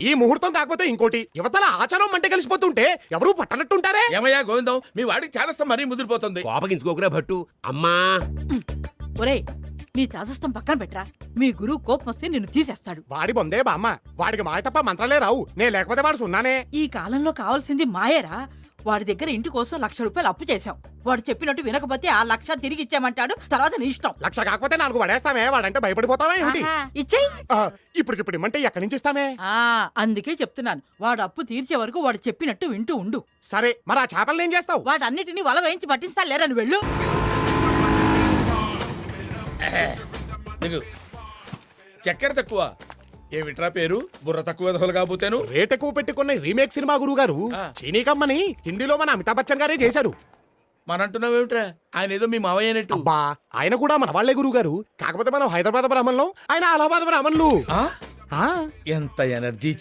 ఈ ముహూర్తం కాకపోతే ఇంకోటి యువతల ఆచారం మంట కలిసిపోతుంటే ఎవరు పట్టనట్టుంటారే. ఏమయ్యా గోవిందం, మీ వాడికి చేదస్తం మరీ ముదిరిపోతుంది. కోపగించుకోకురా భట్టు. అమ్మా ఒరేయ్, నీ చాదస్తం పక్కన పెట్టరా. మీ గురువు కోపం వస్తే నిన్ను తీసేస్తాడు. వాడి బొందే బామ్మ, వాడికి మాయ తప్ప మంత్రాలే రావు. నేను లేకపోతే వాడు సున్నానే. ఈ కాలంలో కావాల్సింది మాయేరా. వాడి దగ్గర ఇంటి కోసం 1,00,000 రూపాయలు అప్పు చేశాం. వాడు చెప్పినట్టు వినకపోతే ఆ 1,00,000 తిరిగి ఇచ్చామంటాడు. తర్వాత నీ ఇష్టం. 1,00,000 కాకపోతే 4 పడేస్తామే. వాడంటే భయపడిపోతావే ఏంటి? ఇచ్చేయి. ఇప్పటికిప్పుడు ఇమ్మంటే ఎక్కడి నుంచి ఇస్తామే? అందుకే చెప్తున్నాను, వాడు అప్పు తీర్చే వరకు వాడు చెప్పినట్టు వింటూ ఉండు. సరే, మరి ఆ చేపలను ఏం చేస్తావు? వాటన్నిటిని వల వేయించి పట్టిస్తా లేరా, నువ్వు వెళ్ళు. దిగు. చక్కెర తక్కువ ఏమిట్రా పేరు? బుర్ర తక్కువ దోలు కాకపోతేను. రేట్ ఎక్కువ పెట్టుకున్న రీమేక్ సినిమా గురువు గారు చీనీ కమ్మని హిందీలో మన అమితాబ్ బచ్చన్ గారే చేశారు. మనంటున్నావేమిట్రా? ఆయన ఏదో మీ మావయ్య అన్నట్టు. అబ్బా, ఆయన కూడా మన వాళ్లే గురువు గారు. కాకపోతే మనం హైదరాబాద్ బ్రాహ్మణులు, ఆయన అలహాబాద్ బ్రాహ్మణులు. ఎంత ఎనర్జీ